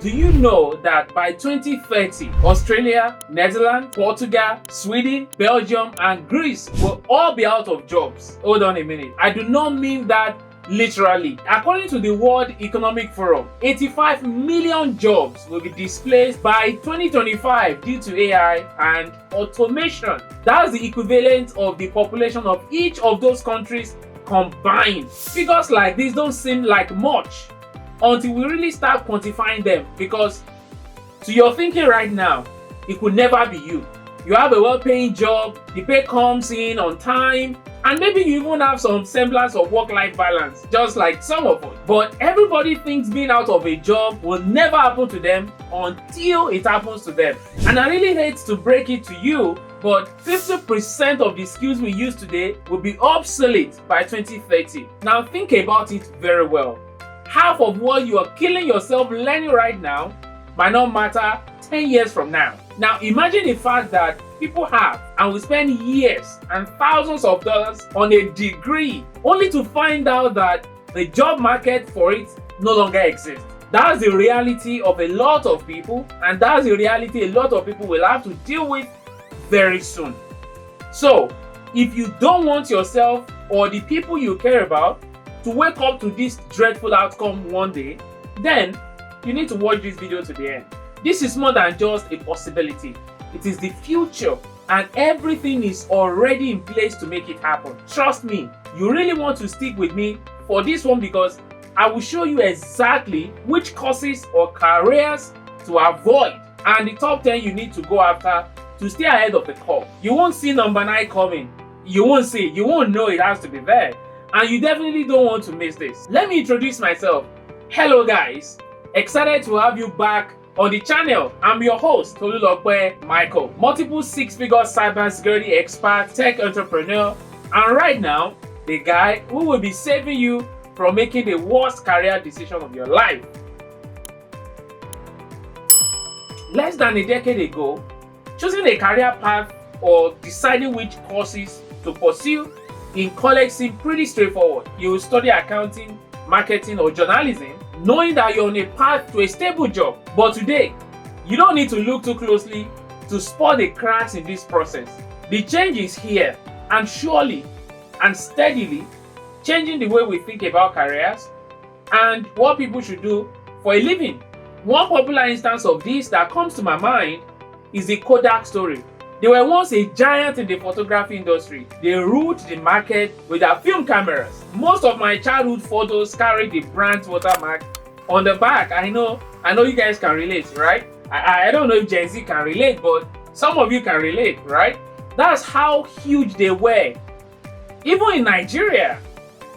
Do you know that by 2030, Australia, Netherlands, Portugal, Sweden, Belgium, and Greece will all be out of jobs? Hold on a minute. I do not mean that literally. According to the World Economic Forum, 85 million jobs will be displaced by 2025 due to AI and automation. That's the equivalent of the population of each of those countries combined. Figures like this don't seem like much until we really start quantifying them, because to your thinking right now, it could never be you. You have a well-paying job, the pay comes in on time, and maybe you even have some semblance of work-life balance, just like some of us. But everybody thinks being out of a job will never happen to them until it happens to them. And I really hate to break it to you, but 50% of the skills we use today will be obsolete by 2030. Now think about it very well. Half of what you are killing yourself learning right now might not matter 10 years from now. Now imagine the fact that people have and will spend years and thousands of dollars on a degree only to find out that the job market for it no longer exists. That's the reality of a lot of people, and that's the reality a lot of people will have to deal with very soon. So if you don't want yourself or the people you care about to wake up to this dreadful outcome one day, then you need to watch this video to the end. This is more than just a possibility. It is the future, and everything is already in place to make it happen. Trust me, you really want to stick with me for this one, because I will show you exactly which courses or careers to avoid and the top 10 you need to go after to stay ahead of the curve. You won't see number 9 coming. You won't see it. You won't know it has to be there. And you definitely don't want to miss this. Let me introduce myself. Hello guys, excited to have you back on the channel. I'm your host, Tolulope Michael, multiple 6-figure cybersecurity expert, tech entrepreneur, and right now, the guy who will be saving you from making the worst career decision of your life. Less than a decade ago, choosing a career path or deciding which courses to pursue in college seemed pretty straightforward. You will study accounting, marketing, or journalism, knowing that you're on a path to a stable job. But today, you don't need to look too closely to spot the cracks in this process. The change is here, and surely and steadily changing the way we think about careers and what people should do for a living. One popular instance of this that comes to my mind is the Kodak story. They were once a giant in the photography industry. They ruled the market with their film cameras. Most of my childhood photos carry the brand's watermark on the back. I know you guys can relate, right? I don't know if Gen Z can relate, but some of you can relate, right? That's how huge they were, even in Nigeria.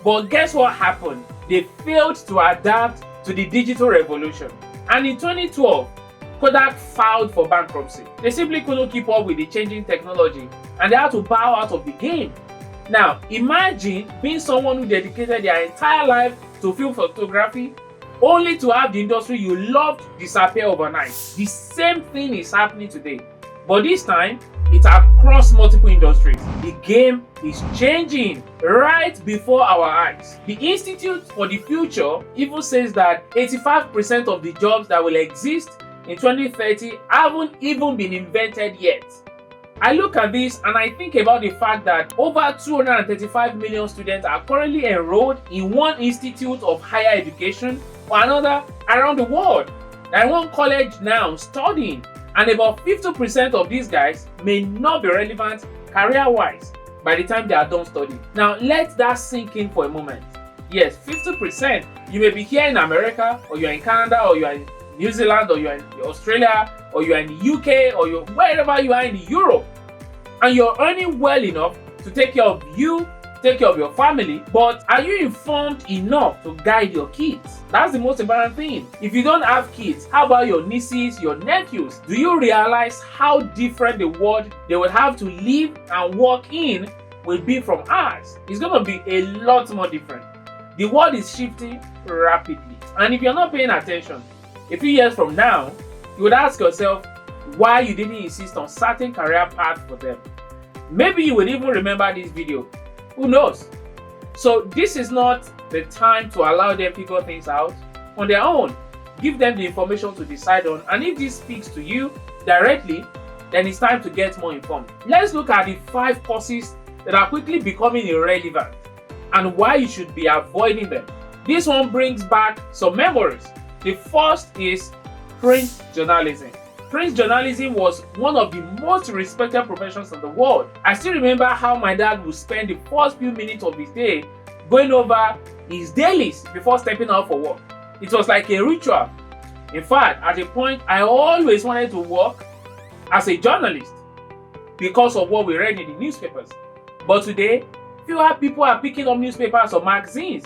But guess what happened? They failed to adapt to the digital revolution. And in 2012, Kodak filed for bankruptcy. They simply couldn't keep up with the changing technology, and they had to bow out of the game. Now, imagine being someone who dedicated their entire life to film photography, only to have the industry you loved disappear overnight. The same thing is happening today, but this time, it's across multiple industries. The game is changing right before our eyes. The Institute for the Future even says that 85% of the jobs that will exist in 2030 haven't even been invented yet. I look at this and I think about the fact that over 235 million students are currently enrolled in one institute of higher education or another around the world. They're in one college now studying, and about 50% of these guys may not be relevant career-wise by the time they are done studying. Now let that sink in for a moment. Yes, 50%. You may be here in America, or you're in Canada, or you're in New Zealand, or you're in Australia, or you're in the UK, or you're wherever you are in Europe, and you're earning well enough to take care of you, take care of your family, but are you informed enough to guide your kids? That's the most important thing. If you don't have kids, how about your nieces, your nephews? Do you realize how different the world they will have to live and work in will be from ours? It's going to be a lot more different. The world is shifting rapidly, and if you're not paying attention, a few years from now, you would ask yourself why you didn't insist on certain career paths for them. Maybe you would even remember this video. Who knows? So this is not the time to allow them figure things out on their own. give them the information to decide on, and if this speaks to you directly, then it's time to get more informed. Let's look at the 5 causes that are quickly becoming irrelevant and why you should be avoiding them. This one brings back some memories. The first is print journalism. Print journalism was one of the most respected professions in the world. I still remember how my dad would spend the first few minutes of his day going over his dailies before stepping out for work. It was like a ritual. In fact, at a point, I always wanted to work as a journalist because of what we read in the newspapers. But today, fewer people are picking up newspapers or magazines,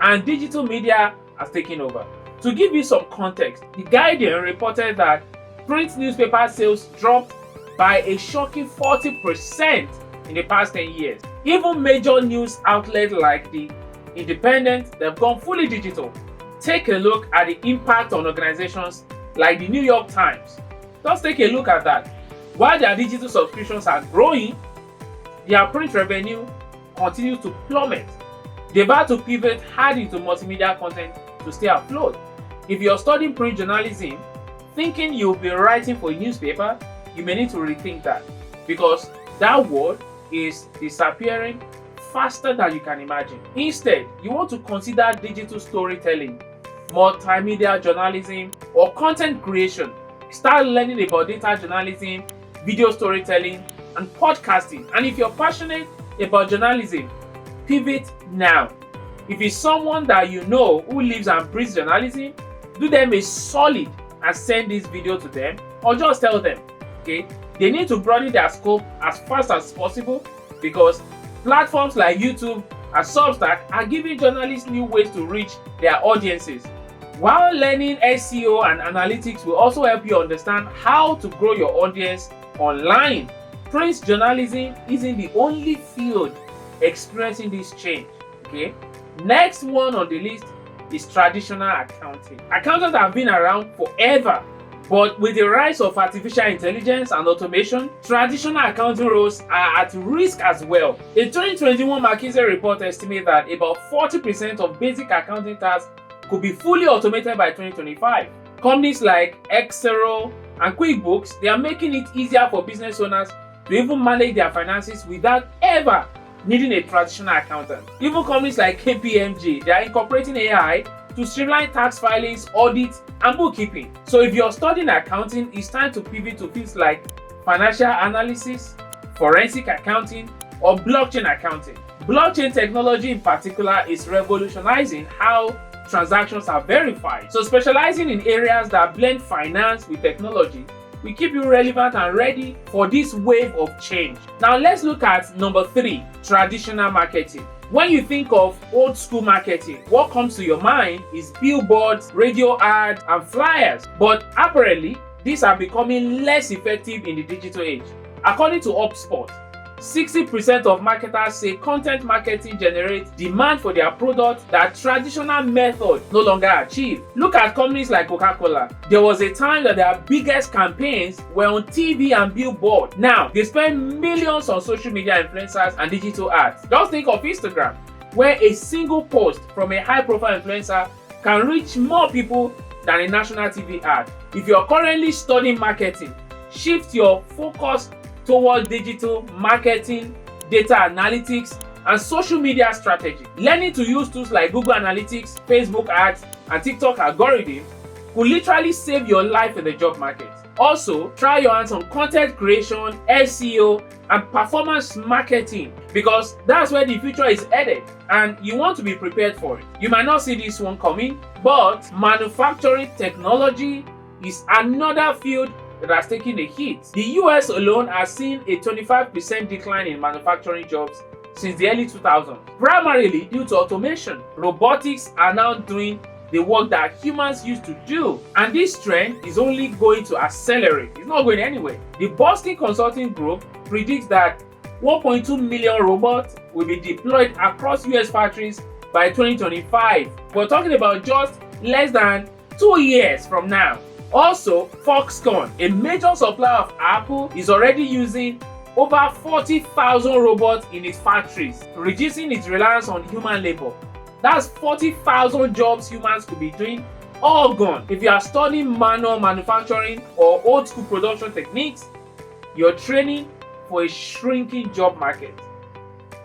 and digital media has taken over. To give you some context, The Guardian reported that print newspaper sales dropped by a shocking 40% in the past 10 years. Even major news outlets like The Independent, they've gone fully digital. Take a look at the impact on organizations like the New York Times. Just take a look at that. While their digital subscriptions are growing, their print revenue continues to plummet. They've had to pivot hard into multimedia content to stay afloat. If you're studying print journalism, thinking you'll be writing for a newspaper, you may need to rethink that, because that word is disappearing faster than you can imagine. Instead, you want to consider digital storytelling, multimedia journalism, or content creation. Start learning about data journalism, video storytelling, and podcasting. And if you're passionate about journalism, pivot now. If it's someone that you know who lives and breathes journalism, do them a solid and send this video to them, or just tell them, okay, they need to broaden their scope as fast as possible, because platforms like YouTube and Substack are giving journalists new ways to reach their audiences. While learning SEO and analytics will also help you understand how to grow your audience online, print journalism isn't the only field experiencing this change. Okay, next one on the list is traditional accounting. Accountants have been around forever, but with the rise of artificial intelligence and automation, traditional accounting roles are at risk as well. A 2021 McKinsey report estimates that about 40% of basic accounting tasks could be fully automated by 2025. Companies like Excel and QuickBooks, they are making it easier for business owners to even manage their finances without ever needing a traditional accountant. Even companies like KPMG, they are incorporating AI to streamline tax filings, audits, and bookkeeping. So if you're studying accounting, it's time to pivot to fields like financial analysis, forensic accounting, or blockchain accounting. Blockchain technology in particular is revolutionizing how transactions are verified. So specializing in areas that blend finance with technology will keep you relevant and ready for this wave of change. Now let's look at number 3, traditional marketing. When you think of old school marketing, what comes to your mind is billboards, radio ads, and flyers. But apparently, these are becoming less effective in the digital age. According to HubSpot, 60% of marketers say content marketing generates demand for their product that traditional methods no longer achieve. Look at companies like Coca-Cola. There was a time that their biggest campaigns were on TV and billboard. Now, they spend millions on social media influencers and digital ads. Just think of Instagram, where a single post from a high-profile influencer can reach more people than a national TV ad. If you're currently studying marketing, shift your focus toward digital marketing, data analytics, and social media strategy. Learning to use tools like Google Analytics, Facebook ads, and TikTok algorithms could literally save your life in the job market. Also, try your hands on content creation, SEO, and performance marketing, because that's where the future is headed, and you want to be prepared for it. You might not see this one coming, but manufacturing technology is another field that has taken a hit. The US alone has seen a 25% decline in manufacturing jobs since the early 2000s, primarily due to automation. Robotics are now doing the work that humans used to do, and this trend is only going to accelerate. It's not going anywhere. The Boston Consulting Group predicts that 1.2 million robots will be deployed across US factories by 2025. We're talking about just less than 2 years from now. Also, Foxconn, a major supplier of Apple, is already using over 40,000 robots in its factories, reducing its reliance on human labor. That's 40,000 jobs humans could be doing all gone. If you are studying manual manufacturing or old school production techniques, you're training for a shrinking job market.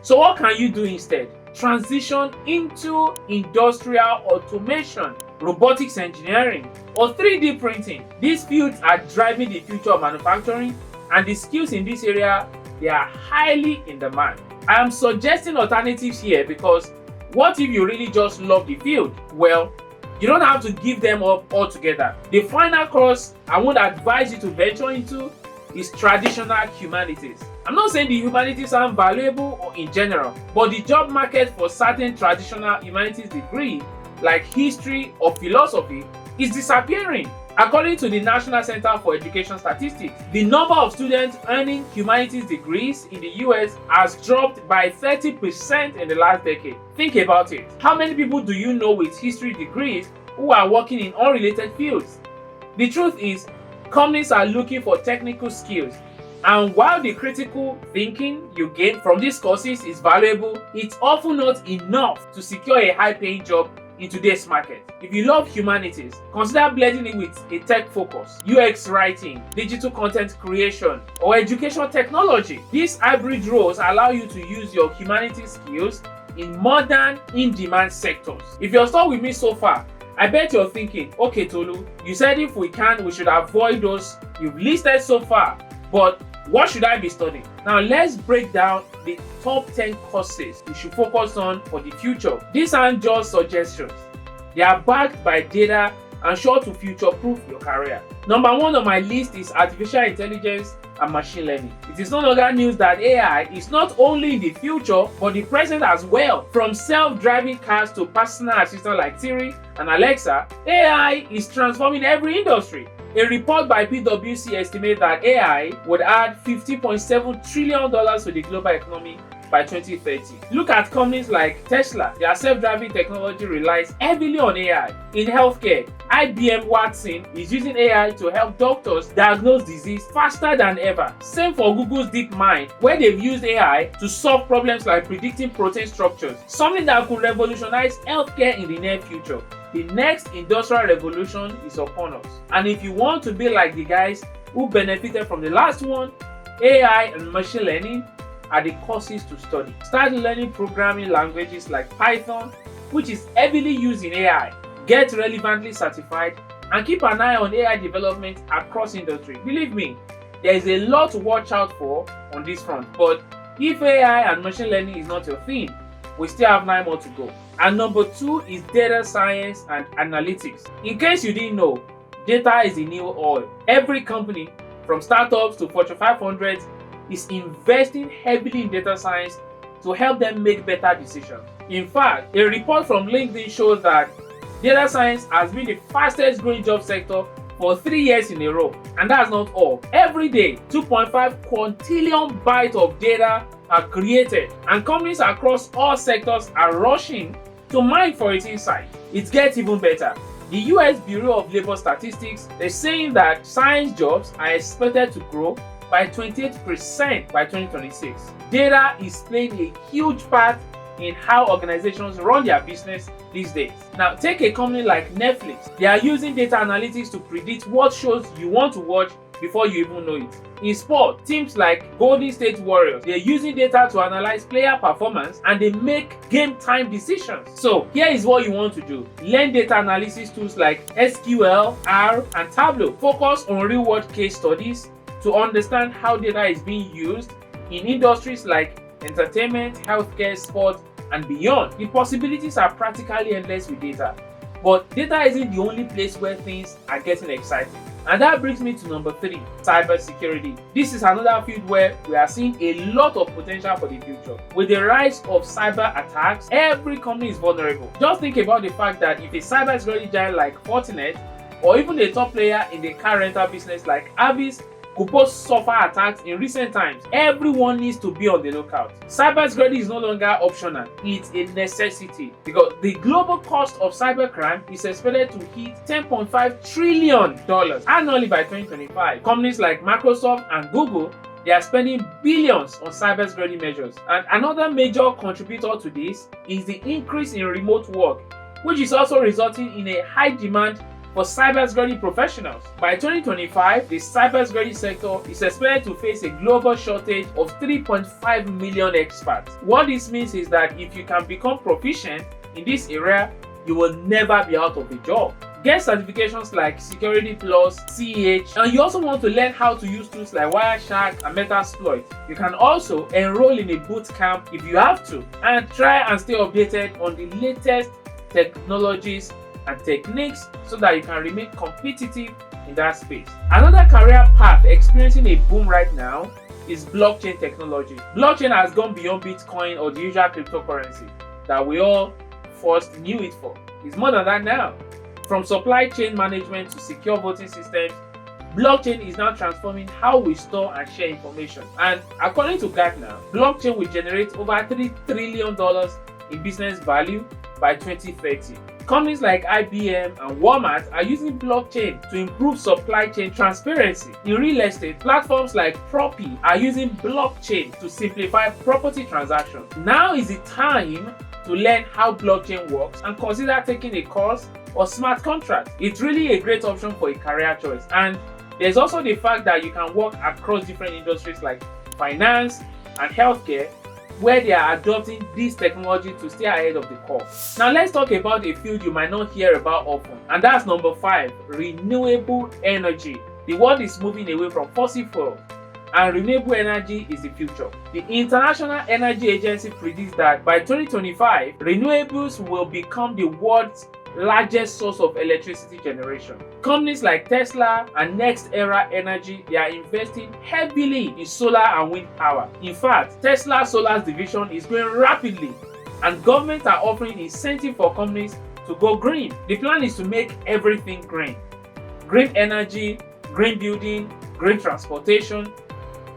So what can you do instead? Transition into industrial automation, robotics engineering, or 3D printing. These fields are driving the future of manufacturing, and the skills in this area, they are highly in demand. I am suggesting alternatives here because what if you really just love the field? Well, you don't have to give them up altogether. The final course I would advise you to venture into is traditional humanities. I'm not saying the humanities aren't valuable or in general, but the job market for certain traditional humanities degrees like history or philosophy is disappearing. According to the National Center for Education Statistics, the number of students earning humanities degrees in the US has dropped by 30% in the last decade. Think about it. How many people do you know with history degrees who are working in unrelated fields? The truth is, companies are looking for technical skills, and while the critical thinking you gain from these courses is valuable, it's often not enough to secure a high-paying job in today's market. If you love humanities, consider blending it with a tech focus, UX writing, digital content creation, or education technology. These hybrid roles allow you to use your humanities skills in modern, in-demand sectors. If you're stuck with me so far, I bet you're thinking, okay Tolu, you said if we can, we should avoid those you've listed so far, but what should I be studying? Now let's break down the top 10 courses you should focus on for the future. These aren't just suggestions. They are backed by data and sure to future-proof your career. Number 1 on my list is artificial intelligence and machine learning. It is no longer news that AI is not only in the future but the present as well. From self-driving cars to personal assistants like Siri and Alexa, AI is transforming every industry. A report by PwC estimates that AI would add $50.7 trillion to the global economy by 2030. Look at companies like Tesla. Their self-driving technology relies heavily on AI. In healthcare, IBM Watson is using AI to help doctors diagnose disease faster than ever. Same for Google's DeepMind, where they've used AI to solve problems like predicting protein structures, something that could revolutionize healthcare in the near future. The next industrial revolution is upon us. And if you want to be like the guys who benefited from the last one, AI and machine learning are the courses to study. Start learning programming languages like Python, which is heavily used in AI. Get relevantly certified and keep an eye on AI development across industry. Believe me, there is a lot to watch out for on this front. But if AI and machine learning is not your thing, we still have 9 more to go. And number 2 is data science and analytics. In case you didn't know, data is the new oil. Every company, from startups to Fortune 500s, is investing heavily in data science to help them make better decisions. In fact, a report from LinkedIn shows that data science has been the fastest growing job sector for 3 years in a row. And that's not all. Every day, 2.5 quintillion bytes of data are created, and companies across all sectors are rushing to mine for its insight. It gets even better. The US Bureau of Labor Statistics is saying that science jobs are expected to grow by 28% by 2026. Data is playing a huge part in how organizations run their business these days. Now, take a company like Netflix. They are using data analytics to predict what shows you want to watch before you even know it. In sport, teams like Golden State Warriors, they're using data to analyze player performance and they make game time decisions. So here is what you want to do. Learn data analysis tools like SQL, R, and Tableau. Focus on real-world case studies to understand how data is being used in industries like entertainment, healthcare, sport, and beyond. The possibilities are practically endless with data. But data isn't the only place where things are getting exciting. And that brings me to number 3, cybersecurity. This is another field where we are seeing a lot of potential for the future. With the rise of cyber attacks, every company is vulnerable. Just think about the fact that if a cybersecurity giant like Fortinet, or even a top player in the car rental business like Avis, could post software attacks in recent times, everyone needs to be on the lookout. Cybersecurity is no longer optional, it's a necessity because the global cost of cybercrime is expected to hit $10.5 trillion annually by 2025. Companies like Microsoft and Google, they are spending billions on cybersecurity measures. And another major contributor to this is the increase in remote work. which is also resulting in a high demand for cybersecurity professionals. By 2025, the cybersecurity sector is expected to face a global shortage of 3.5 million experts. What this means is that if you can become proficient in this area, you will never be out of a job. Get certifications like Security Plus, CEH, and you also want to learn how to use tools like Wireshark and Metasploit. You can also enroll in a boot camp if you have to, and try and stay updated on the latest technologies and techniques so that you can remain competitive in that space. Another career path experiencing a boom right now is blockchain technology. Blockchain has gone beyond Bitcoin or the usual cryptocurrency that we all first knew it for. It's more than that now. From supply chain management to secure voting systems, blockchain is now transforming how we store and share information. And according to Gartner, blockchain will generate over $3 trillion in business value by 2030. Companies like IBM and Walmart are using blockchain to improve supply chain transparency. In real estate, platforms like Propi are using blockchain to simplify property transactions. Now is the time to learn how blockchain works and consider taking a course or smart contract. It's really a great option for a career choice. And there's also the fact that you can work across different industries like finance and healthcare, where they are adopting this technology to stay ahead of the curve. Now let's talk about a field you might not hear about often, and that's number 5, renewable energy. The world is moving away from fossil fuels, and renewable energy is the future. The International Energy Agency predicts that by 2025, renewables will become the world's largest source of electricity generation. Companies like Tesla and Next Era Energy, they are investing heavily in solar and wind power. In fact, Tesla Solar's division is growing rapidly, and governments are offering incentive for companies to go green. The plan is to make everything green. Green energy, green building, green transportation.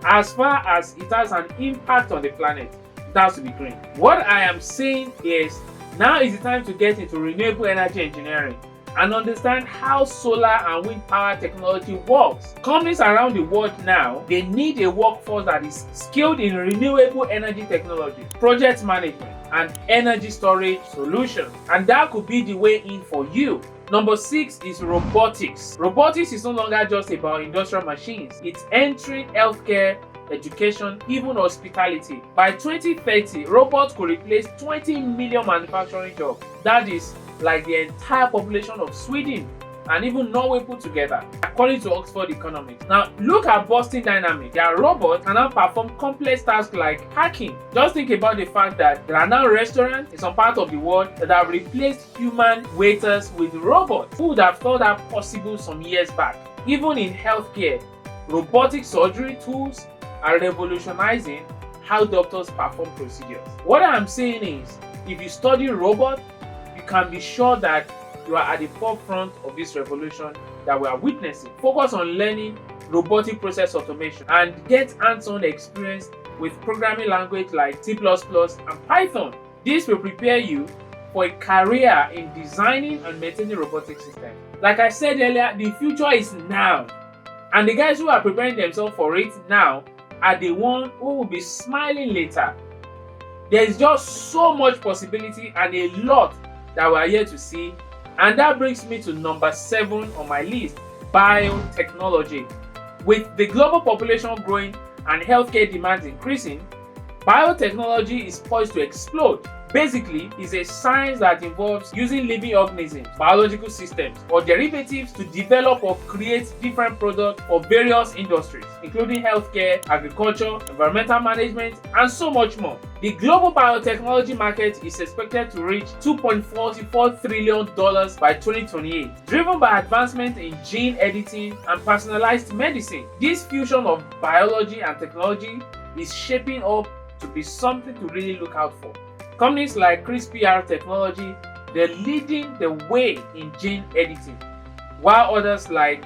As far as it has an impact on the planet, it has to be green. What I am saying is, now is the time to get into renewable energy engineering and understand how solar and wind power technology works. Companies around the world now, they need a workforce that is skilled in renewable energy technology, project management, and energy storage solutions. And that could be the way in for you. Number 6 is robotics. Robotics is no longer just about industrial machines. It's entering healthcare, education, even hospitality. By 2030, robots could replace 20 million manufacturing jobs. That is like the entire population of Sweden and even Norway put together, according to Oxford Economics. Now, look at Boston Dynamics. Their robots can now perform complex tasks like packing. Just think about the fact that there are now restaurants in some part of the world that have replaced human waiters with robots. Who would have thought that possible some years back? Even in healthcare, robotic surgery tools are revolutionizing how doctors perform procedures. What I'm saying is, if you study robots, you can be sure that you are at the forefront of this revolution that we are witnessing. Focus on learning robotic process automation and get hands-on experience with programming language like C++ and Python. This will prepare you for a career in designing and maintaining robotic systems. Like I said earlier, the future is now, and the guys who are preparing themselves for it now are the ones who will be smiling later. There is just so much possibility and a lot that we are here to see. And that brings me to number 7 on my list, biotechnology. With the global population growing and healthcare demands increasing, biotechnology is poised to explode. Basically, it's a science that involves using living organisms, biological systems, or derivatives to develop or create different products for various industries, including healthcare, agriculture, environmental management, and so much more. The global biotechnology market is expected to reach $2.44 trillion by 2028, driven by advancement in gene editing and personalized medicine. This fusion of biology and technology is shaping up to be something to really look out for. Companies like CRISPR technology, they're leading the way in gene editing, while others like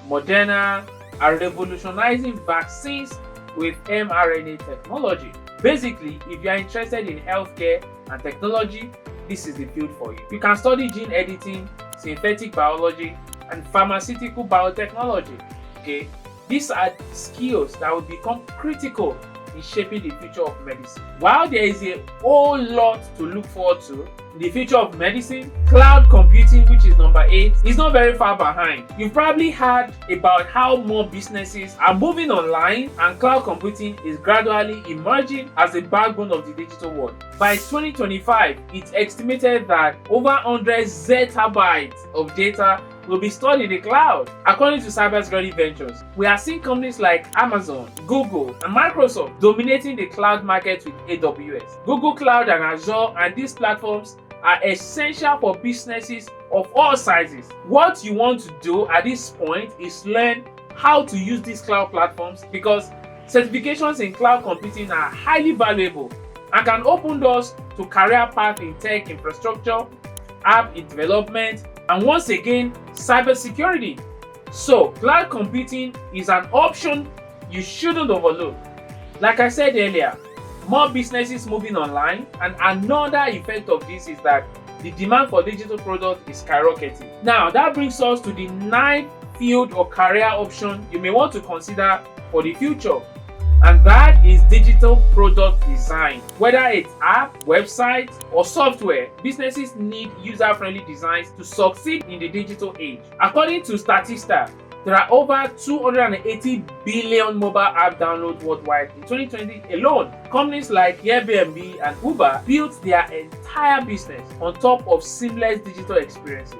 Moderna are revolutionizing vaccines with mRNA technology. Basically, if you are interested in healthcare and technology, this is the field for you. You can study gene editing, synthetic biology, and pharmaceutical biotechnology. Okay, these are skills that will become critical is shaping the future of medicine. While there is a whole lot to look forward to in the future of medicine, cloud computing, which is number 8, is not very far behind. You've probably heard about how more businesses are moving online, and cloud computing is gradually emerging as the backbone of the digital world. By 2025, it's estimated that over 100 zettabytes of data will be stored in the cloud. According to Cybersecurity Ventures, we are seeing companies like Amazon, Google, and Microsoft dominating the cloud market with AWS, Google Cloud, and Azure, and these platforms are essential for businesses of all sizes. What you want to do at this point is learn how to use these cloud platforms, because certifications in cloud computing are highly valuable and can open doors to career paths in tech infrastructure, app development, and once again, cybersecurity. So, cloud computing is an option you shouldn't overlook. Like I said earlier, more businesses moving online, and another effect of this is that the demand for digital products is skyrocketing. Now, that brings us to the 9th field or career option you may want to consider for the future, and that is digital product design. Whether it's app, websites, or software, businesses need user-friendly designs to succeed in the digital age. According to Statista, there are over 280 billion mobile app downloads worldwide in 2020 alone. Companies like Airbnb and Uber built their entire business on top of seamless digital experiences.